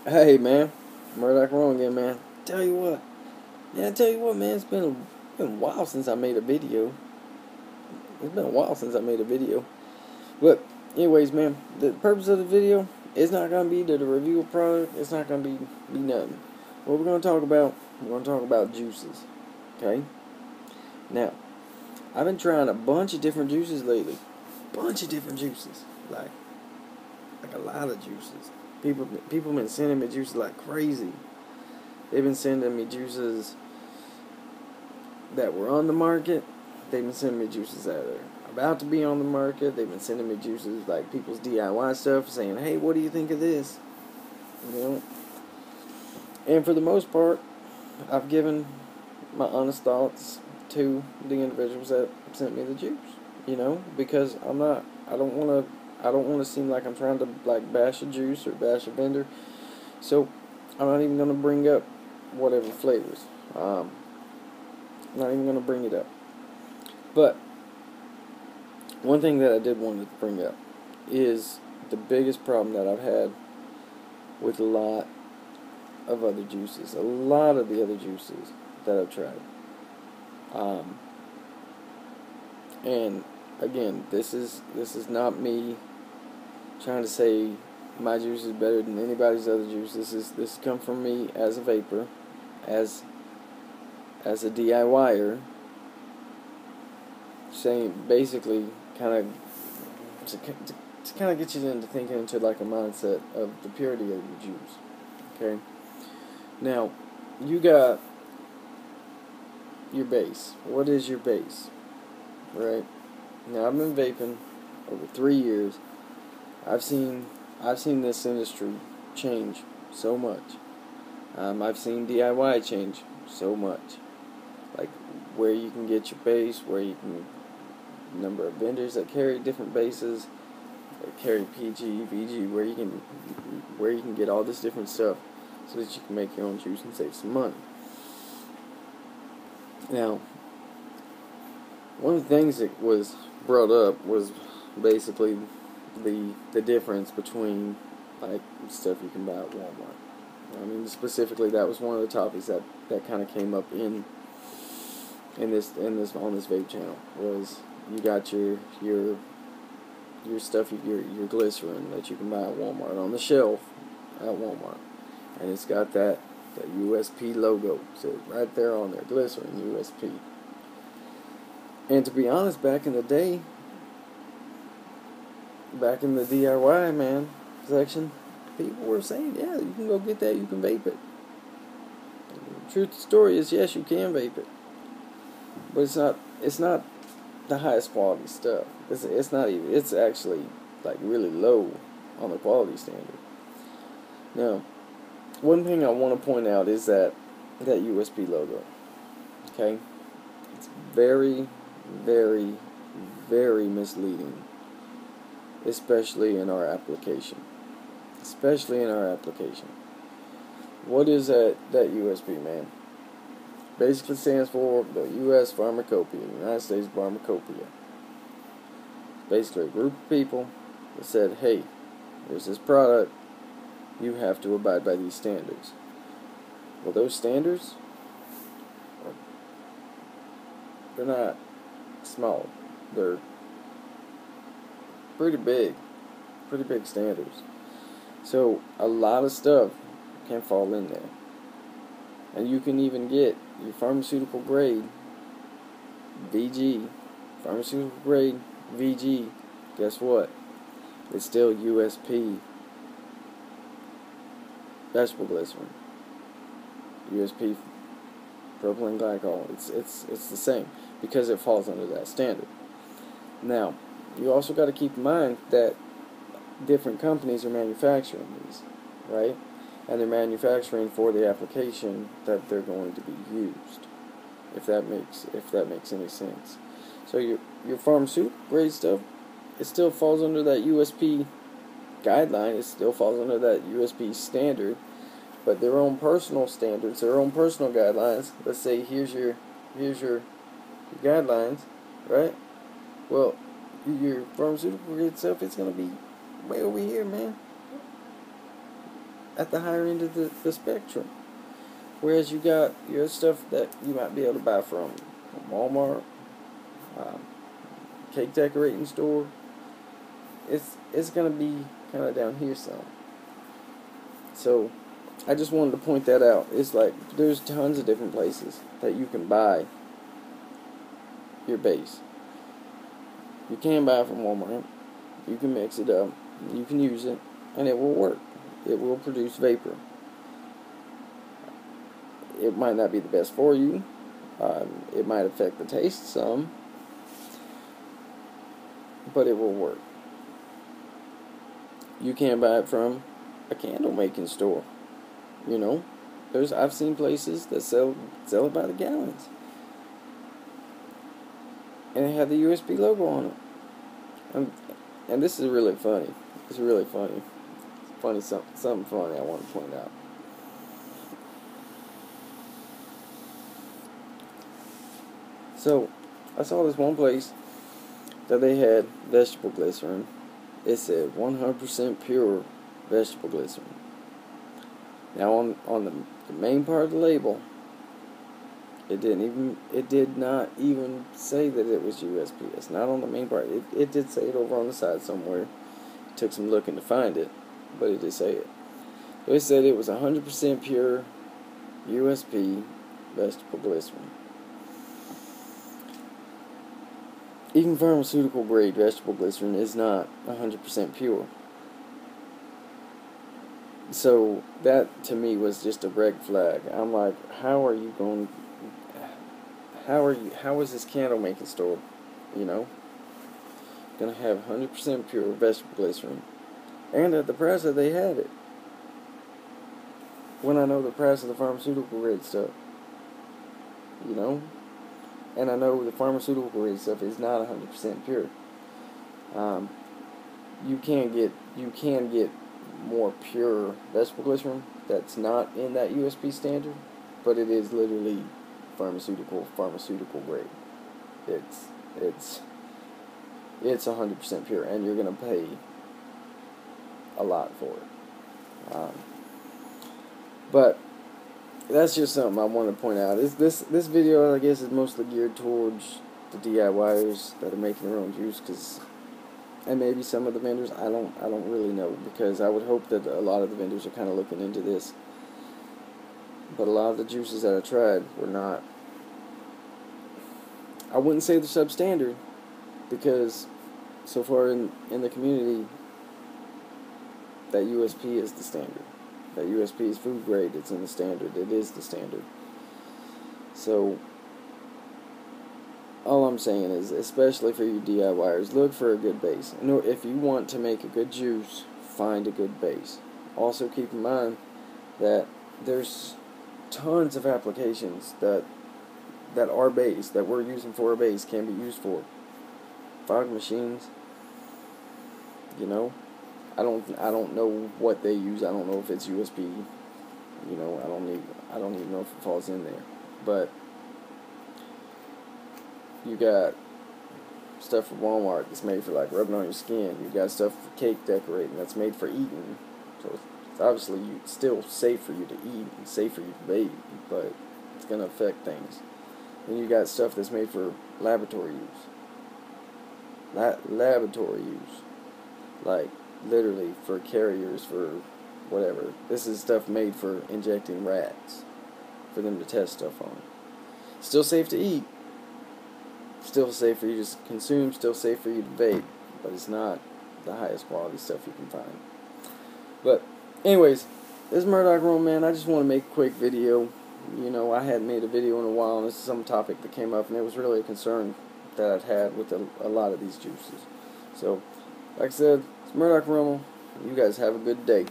Hey man, Murdoch wrong again, man. Tell you what, yeah, I tell you what, man. It's been a while since I made a video. It's been a while since I made a video. But anyways, man, the purpose of the video is not gonna be to review a product. It's not gonna be nothing. What we're gonna talk about, we're gonna talk about juices. Okay. Now, I've been trying a bunch of different juices lately. Bunch of different juices, like a lot of juices. People been sending me juices like crazy. They've been sending me juices that were on the market. They've been sending me juices that are about to be on the market. They've been sending me juices like people's DIY stuff, saying, "Hey, what do you think of this?" You know. And for the most part, I've given my honest thoughts to the individuals that sent me the juice. You know, because I don't want to seem like I'm trying to like bash a juice or bash a vendor. So I'm not even gonna bring up whatever flavors. I'm not even gonna bring it up. But one thing that I did want to bring up is the biggest problem that I've had with a lot of other juices. A lot of the other juices that I've tried. And again, this is not me trying to say my juice is better than anybody's other juice. This come from me as a vapor, as a DIYer, saying basically kind of to kind of get you into thinking into like a mindset of the purity of your juice. Okay. Now, you got your base. What is your base? Right? Now, I've been vaping over 3 years. I've seen this industry change so much. I've seen DIY change so much. Like where you can get your base, where you can number of vendors that carry different bases, that carry PG, VG, where you can get all this different stuff so that you can make your own juice and save some money. Now, one of the things that was brought up was basically the difference between like stuff you can buy at Walmart. I mean, specifically, that was one of the topics that kind of came up in this on this vape channel. Was you got your stuff, your glycerin that you can buy at Walmart on the shelf at Walmart, and it's got that USP logo, so right there on there, glycerin USP. And to be honest, back in the day, back in the DIY section, people were saying, yeah, you can go get that, you can vape it. The truth of the story is, yes, you can vape it, but it's not the highest quality stuff. It's not even, it's actually like really low on the quality standard. Now, one thing I want to point out is that USP logo. Okay, it's very, very, very misleading, especially in our application. What is that USP, man? Basically stands for the U.S. Pharmacopoeia, United States Pharmacopoeia. Basically a group of people that said, hey, there's this product, you have to abide by these standards. Well, those standards, they're not small. They're pretty big standards. So a lot of stuff can fall in there. And you can even get your pharmaceutical grade VG, guess what? It's still USP vegetable glycerin. USP propylene glycol. It's the same because it falls under that standard. Now, you also got to keep in mind that different companies are manufacturing these, right? And they're manufacturing for the application that they're going to be used. If that makes any sense. So your pharmaceutical grade stuff, it still falls under that USP guideline. It still falls under that USP standard, but their own personal standards, their own personal guidelines. Let's say here's your guidelines, right? Well, your pharmaceutical grade stuff, it's gonna be way over here, man. at the higher end of the spectrum. Whereas you got your stuff that you might be able to buy from Walmart, um, cake decorating store. It's gonna be kind of down here some. So I just wanted to point that out. It's like there's tons of different places that you can buy your base. You can buy it from Walmart. You can mix it up. You can use it, and it will work. It will produce vapor. It might not be the best for you. It might affect the taste some, but it will work. You can buy it from a candle making store. You know, I've seen places that sell it by the gallons, and they have the USP logo on it. And this is really funny. It's really funny. Something funny I want to point out. So, I saw this one place that they had vegetable glycerin. It said 100% pure vegetable glycerin. Now, on the main part of the label, it did not even say that it was USP. It's not on the main part. It did say it over on the side somewhere. It took some looking to find it, but it did say it. So it said it was 100% pure USP vegetable glycerin. Even pharmaceutical grade vegetable glycerin is not 100% pure. So that to me was just a red flag. I'm like, how is this candle making store, gonna have 100% pure vegetable glycerin, and at the price that they had it, when I know the price of the pharmaceutical grade stuff, and I know the pharmaceutical grade stuff is not 100% pure. You can get more pure vegetable glycerin that's not in that USP standard, but it is literally pharmaceutical grade. It's 100% pure, and you're gonna pay a lot for it. But that's just something I want to point out. This video, I guess, is mostly geared towards the DIYers that are making their own juice, and maybe some of the vendors. I don't really know, because I would hope that a lot of the vendors are kind of looking into this. But a lot of the juices that I tried were not. I wouldn't say they're substandard, because so far in the community, that USP is the standard. That USP is food grade. It's in the standard. It is the standard. So all I'm saying is, especially for you DIYers, look for a good base. And if you want to make a good juice, find a good base. Also keep in mind that there's tons of applications that our base, that we're using for a base, can be used for. Fog machines, I don't know what they use. I don't know if it's USB. I don't even know if it falls in there. But you got stuff from Walmart that's made for like rubbing on your skin. You got stuff for cake decorating that's made for eating. So it's obviously still safe for you to eat and safe for you to vape, but it's gonna affect things. Then you got stuff that's made for laboratory use. Laboratory use, like literally for carriers, for whatever. This is stuff made for injecting rats, for them to test stuff on. Still safe to eat, still safe for you to consume, still safe for you to vape, but it's not the highest quality stuff you can find. But anyways, this is Murdoch Rome, man. I just want to make a quick video. I hadn't made a video in a while, and this is some topic that came up, and it was really a concern that I've had with a lot of these juices. So, like I said, it's Murdoch Rummel. You guys have a good day.